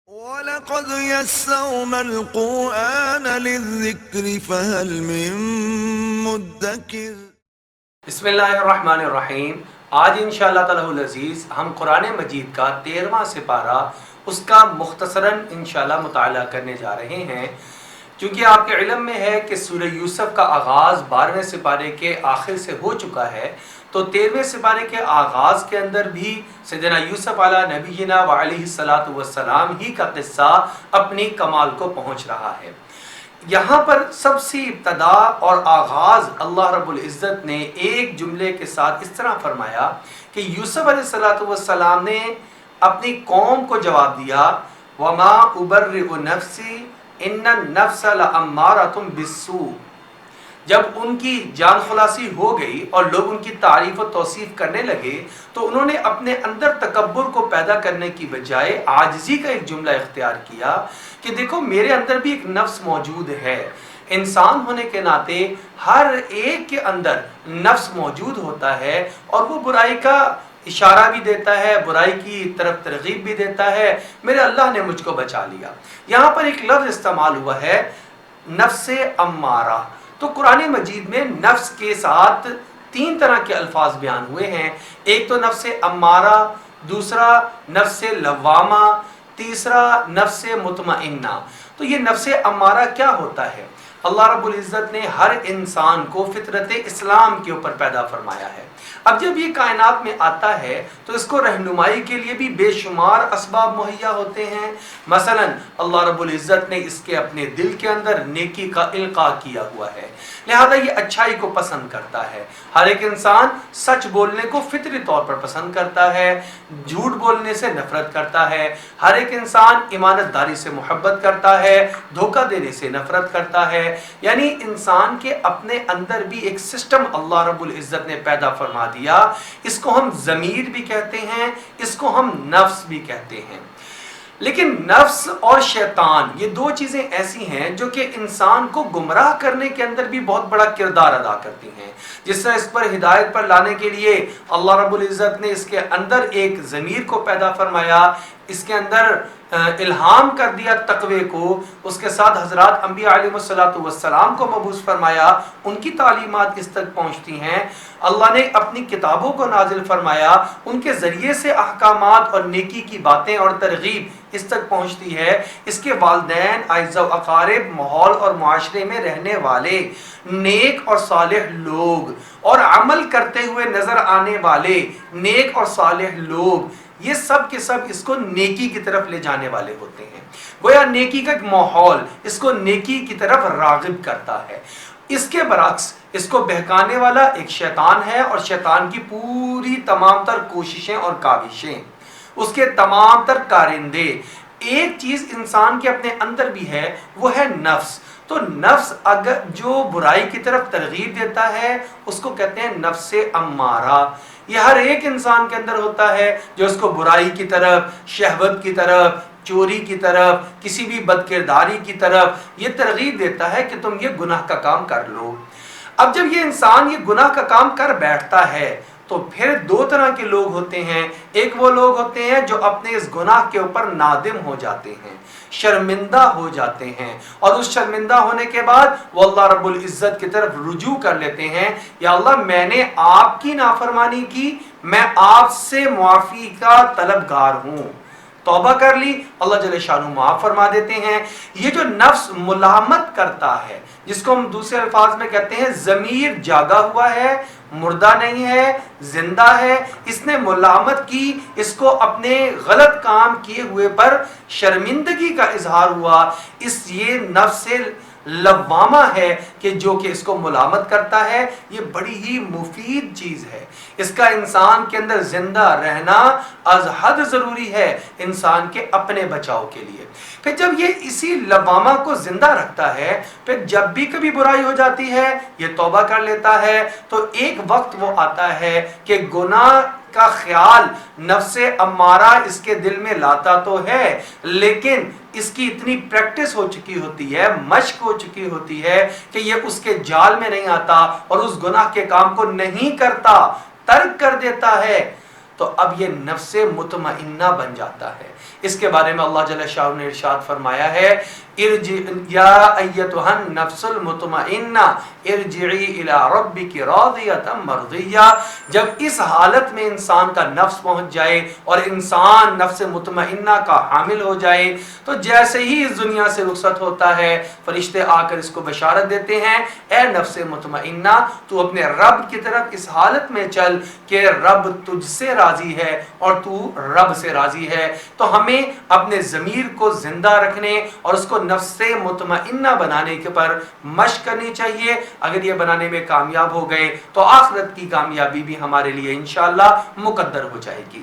وَلَقَدْ يَسَّرْنَا الْقُرْآنَ لِلذِّكْرِ فَهَلْ مِن مُّدَّكِرٍ۔ بسم اللہ الرحمن الرحیم۔ آج انشاءاللہ تعالی العزیز ہم قرآن مجید کا 13واں سپارہ اس کا مختصراً انشاءاللہ مطالعہ کرنے جا رہے ہیں، کیونکہ آپ کے علم میں ہے کہ سورہ یوسف کا آغاز 12ویں سپارے کے آخر سے ہو چکا ہے، تو 13ویں سپارے کے آغاز کے اندر بھی سیدنا یوسف علیہ نبینا وعلیہ السلام ہی کا قصہ اپنی کمال کو پہنچ رہا ہے۔ یہاں پر سب سے ابتدا اور آغاز اللہ رب العزت نے ایک جملے کے ساتھ اس طرح فرمایا کہ یوسف علیہ السلام نے اپنی قوم کو جواب دیا، وَمَا أُبَرِّئُ نَفْسِي إِنَّ النَّفْسَ لَأَمَّارَةٌ بِالسُّوءِ۔ جب ان کی جان خلاصی ہو گئی اور لوگ ان کی تعریف و توصیف کرنے لگے تو انہوں نے اپنے اندر تکبر کو پیدا کرنے کی بجائے عاجزی کا ایک جملہ اختیار کیا کہ دیکھو میرے اندر بھی ایک نفس موجود ہے۔ انسان ہونے کے ناطے ہر ایک کے اندر نفس موجود ہوتا ہے اور وہ برائی کا اشارہ بھی دیتا ہے، برائی کی طرف ترغیب بھی دیتا ہے۔ میرے اللہ نے مجھ کو بچا لیا۔ یہاں پر ایک لفظ استعمال ہوا ہے نفس امارہ۔ تو قرآن مجید میں نفس کے ساتھ 3 طرح کے الفاظ بیان ہوئے ہیں۔ ایک تو نفس امارہ، دوسرا نفس لوامہ، تیسرا نفس مطمئنہ۔ تو یہ نفس امارہ کیا ہوتا ہے؟ اللہ رب العزت نے ہر انسان کو فطرت اسلام کے اوپر پیدا فرمایا ہے۔ اب جب یہ کائنات میں آتا ہے تو اس کو رہنمائی کے لیے بھی بے شمار اسباب مہیا ہوتے ہیں۔ مثلا اللہ رب العزت نے اس کے اپنے دل کے اندر نیکی کا القاء کیا ہوا ہے، لہذا یہ اچھائی کو پسند کرتا ہے۔ ہر ایک انسان سچ بولنے کو فطری طور پر پسند کرتا ہے، جھوٹ بولنے سے نفرت کرتا ہے۔ ہر ایک انسان امانت داری سے محبت کرتا ہے، دھوکہ دینے سے نفرت کرتا ہے۔ یعنی انسان کے اپنے اندر بھی ایک سسٹم اللہ رب العزت نے پیدا فرما دیا۔ اس کو ہم ضمیر بھی کہتے ہیں، اس کو ہم نفس بھی کہتے ہیں۔ لیکن نفس اور شیطان یہ 2 چیزیں ایسی ہیں جو کہ انسان کو گمراہ کرنے کے اندر بھی بہت بڑا کردار ادا کرتی ہیں۔ جس طرح اس پر ہدایت پر لانے کے لیے اللہ رب العزت نے اس کے اندر ایک ضمیر کو پیدا فرمایا، اس کے اندر الہام کر دیا تقوی کو، اس کے ساتھ حضرات انبیاء علیہ السلام کو مبعوث فرمایا، ان کی تعلیمات اس تک پہنچتی ہیں۔ اللہ نے اپنی کتابوں کو نازل فرمایا، ان کے ذریعے سے احکامات اور نیکی کی باتیں اور ترغیب اس تک پہنچتی ہے۔ اس کے والدین، اعزاء و اقارب، ماحول اور معاشرے میں رہنے والے نیک اور صالح لوگ اور عمل کرتے ہوئے نظر آنے والے نیک اور صالح لوگ، یہ سب کے سب اس کو نیکی کی طرف لے جانے والے ہوتے ہیں۔ گویا نیکی کا ایک ماحول اس کو نیکی کی طرف راغب کرتا ہے۔ اس کے برعکس اس کو بہکانے والا ایک شیطان ہے، اور شیطان کی پوری تمام تر کوششیں اور کاوشیں، اس کے تمام تر کارندے، ایک چیز انسان کے اپنے اندر بھی ہے، وہ ہے نفس۔ تو نفس اگر جو برائی کی طرف ترغیب دیتا ہے اس کو کہتے ہیں نفس امارہ۔ یہ ہر ایک انسان کے اندر ہوتا ہے جو اس کو برائی کی طرف، شہوت کی طرف، چوری کی طرف، کسی بھی بدکرداری کی طرف یہ ترغیب دیتا ہے کہ تم یہ گناہ کا کام کر لو۔ اب جب یہ انسان یہ گناہ کا کام کر بیٹھتا ہے تو پھر 2 طرح کے لوگ ہوتے ہیں۔ ایک وہ لوگ ہوتے ہیں جو اپنے اس گناہ کے اوپر نادم ہو جاتے ہیں، شرمندہ ہو جاتے ہیں، اور اس شرمندہ ہونے کے بعد وہ اللہ رب العزت کی طرف رجوع کر لیتے ہیں، یا اللہ میں نے آپ کی نافرمانی کی، میں آپ سے معافی کا طلبگار ہوں، توبہ کر لی، اللہ جل شانہ معاف فرما دیتے ہیں۔ یہ جو نفس ملامت کرتا ہے، جس کو ہم دوسرے الفاظ میں کہتے ہیں ضمیر جاگا ہوا ہے، مردہ نہیں ہے، زندہ ہے، اس نے ملامت کی، اس کو اپنے غلط کام کیے ہوئے پر شرمندگی کا اظہار ہوا، یہ نفس لوامہ ہے کہ جو کہ اس کو ملامت کرتا ہے۔ یہ بڑی ہی مفید چیز ہے، اس کا انسان کے اندر زندہ رہنا از حد ضروری ہے انسان کے اپنے بچاؤ کے لیے۔ پھر جب یہ اسی لوامہ کو زندہ رکھتا ہے، پھر جب بھی کبھی برائی ہو جاتی ہے یہ توبہ کر لیتا ہے، تو ایک وقت وہ آتا ہے کہ گناہ کا خیال نفس امارہ اس کے دل میں لاتا تو ہے، لیکن اس کی اتنی پریکٹس ہو چکی ہوتی ہے، مشق ہو چکی ہوتی ہے کہ یہ اس کے جال میں نہیں آتا اور اس گناہ کے کام کو نہیں کرتا، ترک کر دیتا ہے۔ تو اب یہ نفس مطمئنہ بن جاتا ہے۔ اس کے بارے میں اللہ جل شاہ نے ارشاد فرمایا ہے یا ایتھا النفس المطمئنہ ارجعی الی ربک راضیۃ مرضیہ۔ جب اس حالت میں انسان کا نفس پہنچ جائے اور انسان نفس مطمئنہ کا حامل ہو جائے تو جیسے ہی اس دنیا سے رخصت ہوتا ہے فرشتے آ کر اس کو بشارت دیتے ہیں، اے نفس مطمئنہ تو اپنے رب کی طرف اس حالت میں چل کہ رب تجھ سے راضی ہے اور تو رب سے راضی ہے۔ تو ہمیں اپنے ضمیر کو زندہ رکھنے اور اس کو نفس مطمئنہ بنانے کے پر مشق کرنی چاہیے۔ اگر یہ بنانے میں کامیاب ہو گئے تو آخرت کی کامیابی بھی ہمارے لیے انشاءاللہ مقدر ہو جائے گی۔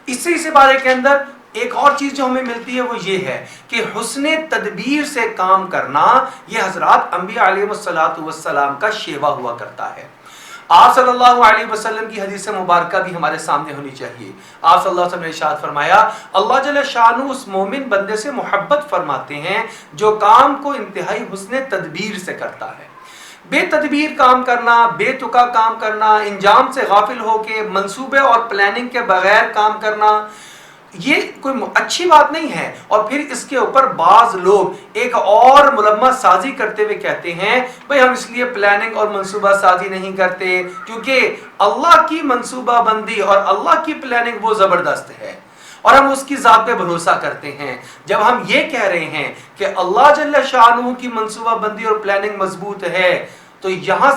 اسی بارے کے اندر ایک اور چیز جو ہمیں ملتی ہے وہ یہ ہے کہ حسن تدبیر سے کام کرنا یہ حضرات انبیاء علیہ السلام کا شیوا ہوا کرتا ہے۔ آپ صلی اللہ علیہ وسلم کی حدیث مبارکہ بھی ہمارے سامنے ہونی چاہیے۔ آپ صلی اللہ علیہ وسلم نے ارشاد فرمایا اللہ جل شانہ اس مومن بندے سے محبت فرماتے ہیں جو کام کو انتہائی حسن تدبیر سے کرتا ہے۔ بے تدبیر کام کرنا، بے تکا کام کرنا، انجام سے غافل ہو کے منصوبے اور پلاننگ کے بغیر کام کرنا یہ کوئی اچھی بات نہیں ہے۔ اور پھر اس کے اوپر بعض لوگ ایک اور ملمہ سازی کرتے ہوئے کہتے ہیں بھئی ہم اس لیے پلاننگ اور منصوبہ سازی نہیں کرتے کیونکہ اللہ کی منصوبہ بندی اور اللہ کی پلاننگ وہ زبردست ہے اور ہم اس کی ذات پہ بھروسہ کرتے ہیں۔ جب ہم یہ کہہ رہے ہیں کہ اللہ جل شانہ کی منصوبہ بندی اور پلاننگ مضبوط ہے تو یہاں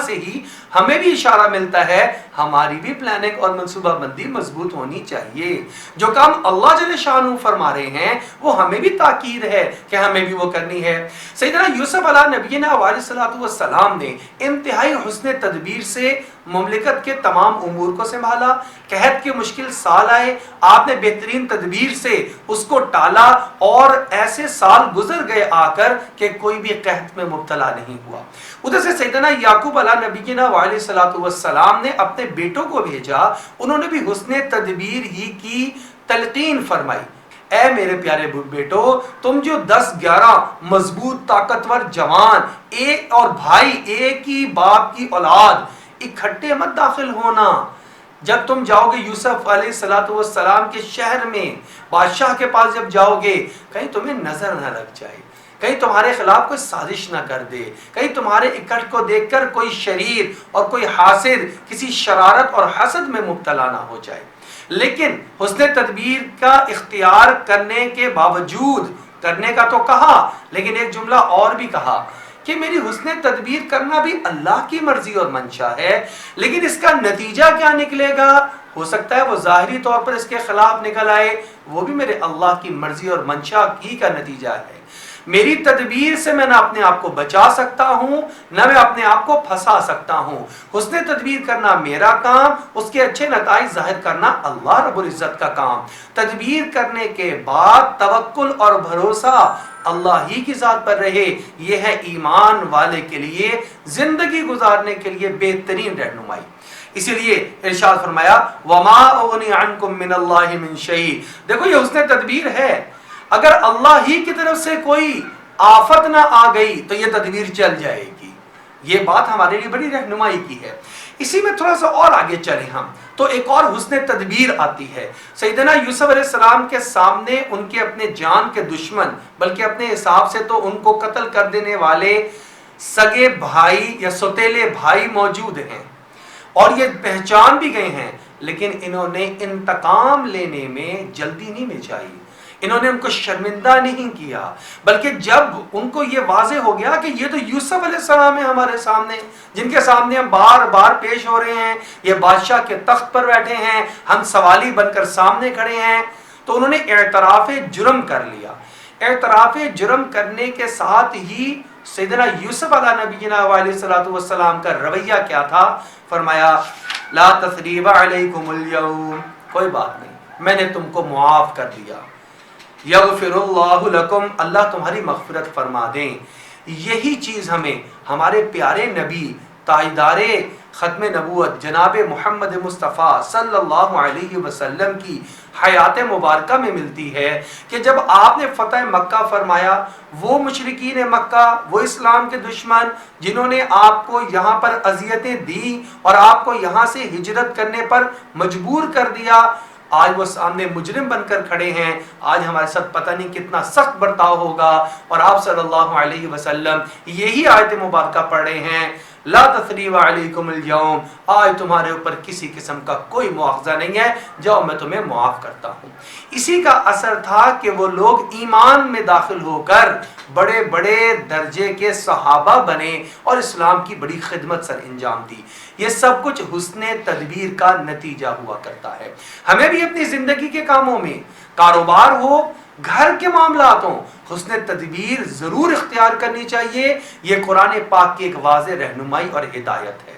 سے ہی ہمیں بھی اشارہ ملتا ہے ہماری بھی پلاننگ اور منصوبہ بندی مضبوط ہونی چاہیے۔ جو کام اللہ جل شانہ فرما رہے ہیں وہ ہمیں بھی تاکید ہے کہ ہمیں بھی وہ کرنی ہے۔ سیدنا یوسف علیہ نبینا علیہ السلام نے انتہائی حسن تدبیر سے مملکت کے تمام امور کو سنبھالا۔ قحط کے مشکل سال آئے، آپ نے بہترین تدبیر سے اس کو ٹالا اور ایسے سال گزر گئے آ کر کہ کوئی بھی قحط میں مبتلا نہیں ہوا۔ ادھر سے سیدنا یعقوب علیہ نبینا علیہ السلام نے اپنے بیٹوں کو بھیجا، انہوں نے بھی حسن تدبیر ہی کی تلقین فرمائی۔ اے میرے پیارے بیٹو تم جو 10-11 مضبوط طاقتور جوان ایک اور بھائی ایک ہی باپ کی اولاد اکٹھے مت داخل ہونا۔ جب تم جاؤ گے یوسف علیہ السلام کے شہر میں بادشاہ کے پاس جب جاؤ گے کہیں تمہیں نظر نہ لگ جائے، کہیں تمہارے خلاف کوئی سازش نہ کر دے، کہیں تمہارے اکٹھ کو دیکھ کر کوئی شریر اور کوئی حاسد کسی شرارت اور حسد میں مبتلا نہ ہو جائے۔ لیکن حسن تدبیر کا اختیار کرنے کے باوجود کرنے کا تو کہا لیکن ایک جملہ اور بھی کہا کہ میری حسن تدبیر کرنا بھی اللہ کی مرضی اور منشا ہے، لیکن اس کا نتیجہ کیا نکلے گا ہو سکتا ہے وہ ظاہری طور پر اس کے خلاف نکل آئے، وہ بھی میرے اللہ کی مرضی اور منشا ہی کا نتیجہ ہے۔ میری تدبیر سے میں نہ اپنے آپ کو بچا سکتا ہوں نہ میں اپنے آپ کو پھنسا سکتا ہوں۔ حسن تدبیر کرنا میرا کام، اس کے اچھے نتائج ظاہر کرنا اللہ رب العزت کا کام۔ تدبیر کرنے کے بعد توکل اور بھروسہ اللہ ہی کی ذات پر رہے، یہ ہے ایمان والے کے لیے زندگی گزارنے کے لیے بہترین رہنمائی۔ اسی لیے ارشاد فرمایا وَمَا أُغْنِي عَنْكُم مِّنَ اللَّهِ مِن شَيْءٍ۔ دیکھو یہ حسن تدبیر ہے، اگر اللہ ہی کی طرف سے کوئی آفت نہ آ گئی تو یہ تدبیر چل جائے گی۔ یہ بات ہمارے لیے بڑی رہنمائی کی ہے۔ اسی میں تھوڑا سا اور آگے چلیں ہم تو ایک اور حسن تدبیر آتی ہے۔ سیدنا یوسف علیہ السلام کے سامنے ان کے اپنے جان کے دشمن بلکہ اپنے حساب سے تو ان کو قتل کر دینے والے سگے بھائی یا سوتیلے بھائی موجود ہیں اور یہ پہچان بھی گئے ہیں، لیکن انہوں نے انتقام لینے میں جلدی نہیں مچائی، انہوں نے ان کو شرمندہ نہیں کیا، بلکہ جب ان کو یہ واضح ہو گیا کہ یہ تو یوسف علیہ السلام ہے ہمارے سامنے جن کے سامنے ہم بار بار پیش ہو رہے ہیں، یہ بادشاہ کے تخت پر بیٹھے ہیں، ہم سوالی بن کر سامنے کھڑے ہیں، تو انہوں نے اعتراف جرم کر لیا۔ اعتراف جرم کرنے کے ساتھ ہی سیدنا یوسف علیہ نبینا علیہ السلام کا رویہ کیا تھا؟ فرمایا لا تثریب علیکم اليوم، کوئی بات نہیں، میں نے تم کو معاف کر دیا، یغفر اللہ لکم، اللہ تمہاری مغفرت فرما دیں۔ یہی چیز ہمیں ہمارے پیارے نبی تاجدار ختم نبوت جناب محمد مصطفیٰ صلی اللہ علیہ وسلم کی حیات مبارکہ میں ملتی ہے کہ جب آپ نے فتح مکہ فرمایا، وہ مشرکین مکہ، وہ اسلام کے دشمن جنہوں نے آپ کو یہاں پر اذیتیں دی اور آپ کو یہاں سے ہجرت کرنے پر مجبور کر دیا، آج وہ سامنے مجرم بن کر کھڑے ہیں، آج ہمارے ساتھ پتہ نہیں کتنا سخت برتاؤ ہوگا، اور آپ صلی اللہ علیہ وسلم یہی آیت مبارکہ پڑھ رہے ہیں، لا تثریب علیکم اليوم، آج تمہارے اوپر کسی قسم کا کوئی مواخذہ نہیں ہے، جاؤ میں تمہیں معاف کرتا ہوں۔ اسی کا اثر تھا کہ وہ لوگ ایمان میں داخل ہو کر بڑے بڑے درجے کے صحابہ بنے اور اسلام کی بڑی خدمت سر انجام دی۔ یہ سب کچھ حسن تدبیر کا نتیجہ ہوا کرتا ہے۔ ہمیں بھی اپنی زندگی کے کاموں میں، کاروبار ہو، گھر کے معاملات ہوں، حسن تدبیر ضرور اختیار کرنی چاہیے۔ یہ قرآن پاک کی ایک واضح رہنمائی اور ہدایت ہے۔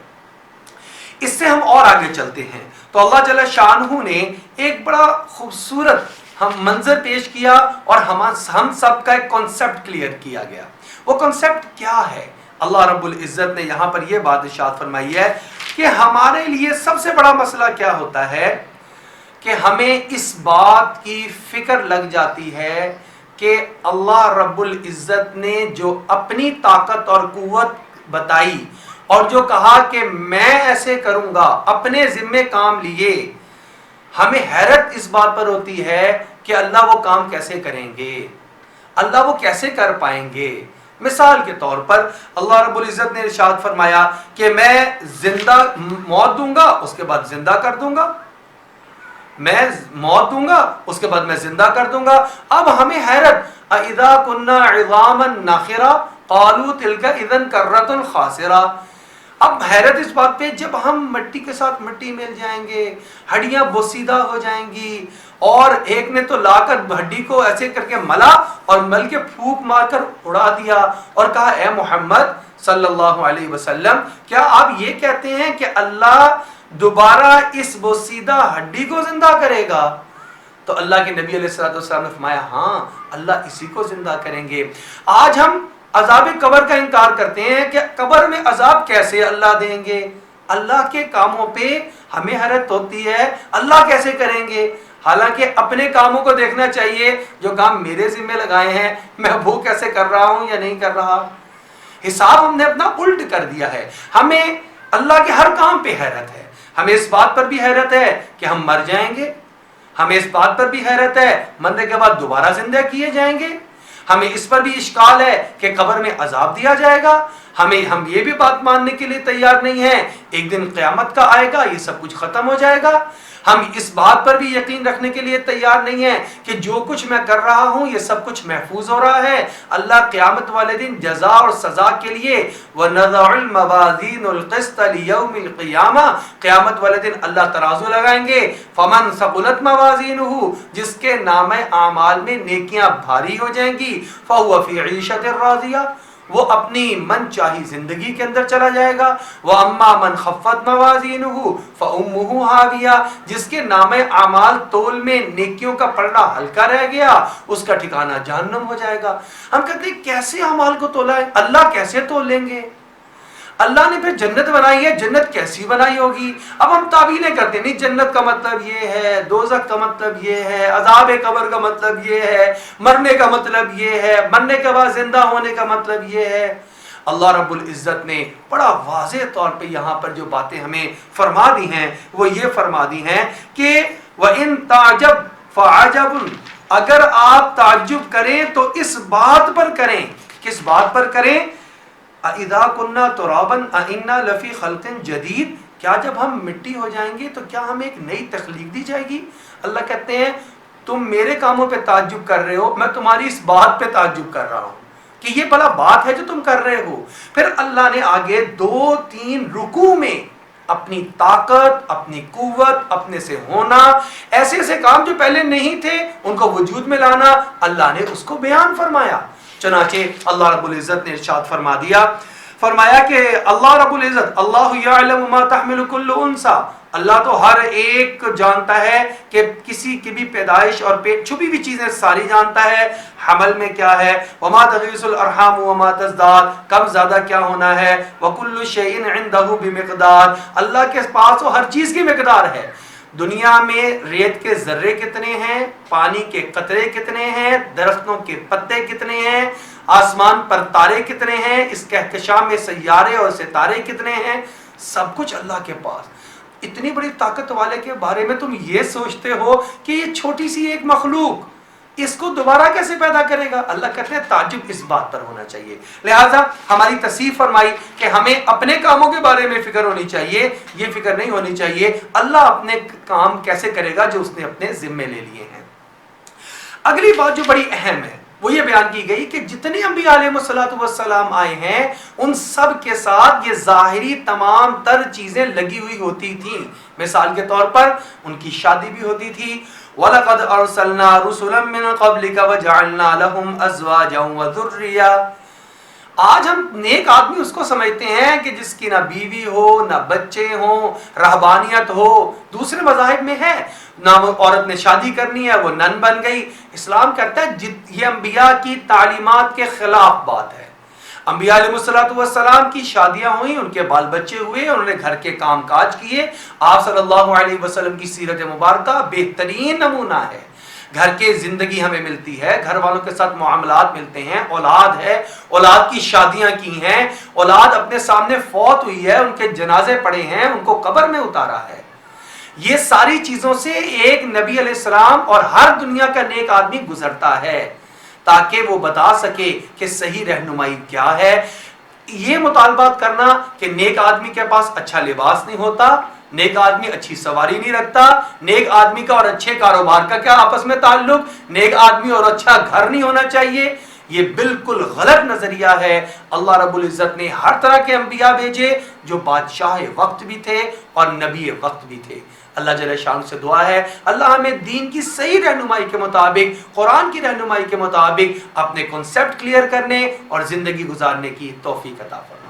اس سے ہم اور آگے چلتے ہیں تو اللہ جل شانہ نے ایک بڑا خوبصورت منظر پیش کیا اور ہم سب کا ایک کانسیپٹ کلیئر کیا گیا۔ وہ کانسیپٹ کیا ہے؟ اللہ رب العزت نے یہاں پر یہ بات ارشاد فرمائی ہے کہ ہمارے لیے سب سے بڑا مسئلہ کیا ہوتا ہے کہ ہمیں اس بات کی فکر لگ جاتی ہے کہ اللہ رب العزت نے جو اپنی طاقت اور قوت بتائی اور جو کہا کہ میں ایسے کروں گا، اپنے ذمے کام لیے، ہمیں حیرت اس بات پر ہوتی ہے کہ اللہ وہ کام کیسے کریں گے، اللہ وہ کیسے کر پائیں گے۔ مثال کے طور پر اللہ رب العزت نے ارشاد فرمایا کہ میں زندہ موت دوں گا، اس کے بعد زندہ کر دوں گا، میں موت دوں گا اس کے بعد میں زندہ کر دوں گا۔ اب ہمیں حیرت، اذا كنا عظاما نخرا قالوا تلك اذا كرة خاسرة، اب حیرت اس بات پہ جب ہم مٹی کے ساتھ مٹی مل جائیں گے، ہڈیاں بوسیدہ ہو جائیں گی، اور ایک نے تو لا کر ہڈی کو ایسے کر کے ملا اور مل کے پھونک مار کر اڑا دیا اور کہا اے محمد صلی اللہ علیہ وسلم، کیا آپ یہ کہتے ہیں کہ اللہ دوبارہ اس بوسیدہ ہڈی کو زندہ کرے گا؟ تو اللہ کے نبی علیہ السلام نے فرمایا ہاں، اللہ اسی کو زندہ کریں گے۔ آج ہم عذاب قبر کا انکار کرتے ہیں کہ قبر میں عذاب کیسے اللہ دیں گے، اللہ کے کاموں پہ ہمیں حیرت ہوتی ہے، اللہ کیسے کریں گے، حالانکہ اپنے کاموں کو دیکھنا چاہیے، جو کام میرے ذمہ لگائے ہیں میں وہ کیسے کر رہا ہوں یا نہیں کر رہا۔ حساب ہم نے اپنا الٹ کر دیا ہے۔ ہمیں اللہ کے ہر کام پہ حیرت ہے، ہمیں اس بات پر بھی حیرت ہے کہ ہم مر جائیں گے، ہمیں اس بات پر بھی حیرت ہے مرنے کے بعد دوبارہ زندہ کیے جائیں گے، ہمیں اس پر بھی اشکال ہے کہ قبر میں عذاب دیا جائے گا، ہم یہ بھی بات ماننے کے لیے تیار نہیں ہیں ایک دن قیامت کا آئے گا، یہ سب کچھ ختم ہو جائے گا۔ ہم اس بات پر بھی یقین رکھنے کے لیے تیار نہیں ہیں کہ جو کچھ میں کر رہا ہوں یہ سب کچھ محفوظ ہو رہا ہے۔ اللہ قیامت والے دن جزا اور سزا کے لیے وَنَضَعُ الْمَوَازِينَ الْقِسْطَ لِيَوْمِ الْقِيَامَةِ، قیامت والے دن اللہ ترازو لگائیں گے، فَمَنْ ثَقُلَتْ مَوَازِينُهُ، جس کے نامہ اعمال میں نیکیاں بھاری ہو جائیں گی، فَهُوَ فِي عِيشَةٍ رَاضِيَةٍ، وہ اپنی من چاہی زندگی کے اندر چلا جائے گا۔ وَأَمَّا مَنْ خَفَّتْ مَوَازِينُهُ فَأُمُّهُ هَاوِيَةٌ، جس کے نامہ اعمال تول میں نیکیوں کا پلڑا ہلکا رہ گیا، اس کا ٹھکانہ جہنم ہو جائے گا۔ ہم کہتے ہیں کیسے اعمال کو تولا ہے، اللہ کیسے تول لیں گے؟ اللہ نے پھر جنت بنائی ہے، جنت کیسی بنائی ہوگی؟ اب ہم تعویلیں کرتے ہیں، نہیں جنت کا مطلب یہ ہے، دوزخ کا مطلب یہ ہے، عذاب قبر کا مطلب یہ ہے، مرنے کا مطلب یہ ہے، مرنے کے بعد زندہ ہونے کا مطلب یہ ہے۔ اللہ رب العزت نے بڑا واضح طور پہ یہاں پر جو باتیں ہمیں فرما دی ہیں وہ یہ فرما دی ہیں کہ وَإِن تَعْجَبْ فَعَجَبٌ، اگر آپ تعجب کریں تو اس بات پر کریں، کس بات پر کریں؟ اِذَا كُنَّا تُرَابًا أَإِنَّا لَفِي خَلْقٍ جَدِيدٍ، کیا جب ہم مٹی ہو جائیں گے تو کیا ہمیں ایک نئی تخلیق دی جائے گی؟ اللہ کہتے ہیں تم میرے کاموں پہ تعجب کر رہے ہو، میں تمہاری اس بات پہ تعجب کر رہا ہوں کہ یہ بھلا بات ہے جو تم کر رہے ہو۔ پھر اللہ نے آگے 2-3 رکوع میں اپنی طاقت، اپنی قوت، اپنے سے ہونا، ایسے ایسے کام جو پہلے نہیں تھے ان کو وجود میں لانا، اللہ نے اس کو بیان فرمایا۔ چنانچہ اللہ رب العزت نے ارشاد فرمایا کہ اللہ رب العزت اللہ یعلم ما تحمل کل انثی، اللہ تو ہر ایک جانتا ہے کہ کسی کی بھی پیدائش اور پیٹ چھپی بھی چیزیں ساری جانتا ہے، حمل میں کیا ہے، وما تغیض الارحام وما تزداد، کب زیادہ کیا ہونا ہے، وکل شیء عنده بمقدار، اللہ کے پاس تو ہر چیز کی مقدار ہے۔ دنیا میں ریت کے ذرے کتنے ہیں، پانی کے قطرے کتنے ہیں، درختوں کے پتے کتنے ہیں، آسمان پر تارے کتنے ہیں، اس کہکشاں میں سیارے اور ستارے کتنے ہیں، سب کچھ اللہ کے پاس۔ اتنی بڑی طاقت والے کے بارے میں تم یہ سوچتے ہو کہ یہ چھوٹی سی ایک مخلوق اس کو دوبارہ کیسے پیدا کرے گا؟ اللہ کہتے ہیں تعجب اس بات پر ہونا چاہیے۔ لہٰذا ہماری تصحیح فرمائی کہ ہمیں اپنے کاموں کے بارے میں فکر ہونی چاہیے، یہ فکر نہیں ہونی چاہیے اللہ اپنے کام کیسے کرے گا جو اس نے اپنے ذمے لے لیے ہیں۔ اگلی بات جو بڑی اہم ہے وہ یہ بیان کی گئی کہ جتنے انبیاء علیہ السلام آئے ہیں ان سب کے ساتھ یہ ظاہری تمام تر چیزیں لگی ہوئی ہوتی تھیں۔ مثال کے طور پر ان کی شادی بھی ہوتی تھی، وَلَقَدْ أَرْسَلْنَا رُسُلًا مِّن قَبْلِكَ وَجَعَلْنَا لَهُمْ أَزْوَاجًا وَذُرِّيَّةً۔ آج ہم نیک آدمی اس کو سمجھتے ہیں کہ جس کی نہ بیوی ہو، نہ بچے ہوں، رہبانیت ہو، دوسرے مذاہب میں ہے، نہ وہ عورت نے شادی کرنی ہے وہ نن بن گئی۔ اسلام کہتا ہے یہ انبیاء کی تعلیمات کے خلاف بات ہے۔ انبیاء علیہ السلام کی شادیاں ہوئیں، ان کے بال بچے ہوئے، انہوں نے گھر کے کام کاج کیے۔ آپ صلی اللہ علیہ وسلم کی سیرت مبارکہ بہترین نمونہ ہے۔ گھر کے زندگی ہمیں ملتی ہے، گھر والوں کے ساتھ معاملات ملتے ہیں، اولاد ہے، اولاد کی شادیاں کی ہیں، اولاد اپنے سامنے فوت ہوئی ہے، ان کے جنازے پڑے ہیں، ان کو قبر میں اتارا ہے۔ یہ ساری چیزوں سے ایک نبی علیہ السلام اور ہر دنیا کا نیک آدمی گزرتا ہے تاکہ وہ بتا سکے کہ صحیح رہنمائی کیا ہے۔ یہ مطالبات کرنا کہ نیک آدمی کے پاس اچھا لباس نہیں ہوتا، نیک آدمی اچھی سواری نہیں رکھتا، نیک آدمی کا اور اچھے کاروبار کا کیا آپس میں تعلق، نیک آدمی اور اچھا گھر نہیں ہونا چاہیے، یہ بالکل غلط نظریہ ہے۔ اللہ رب العزت نے ہر طرح کے انبیاء بھیجے جو بادشاہ وقت بھی تھے اور نبی وقت بھی تھے۔ اللہ جل شان سے دعا ہے اللہ ہمیں دین کی صحیح رہنمائی کے مطابق، قرآن کی رہنمائی کے مطابق اپنے کنسپٹ کلیئر کرنے اور زندگی گزارنے کی توفیق عطا فرمائے۔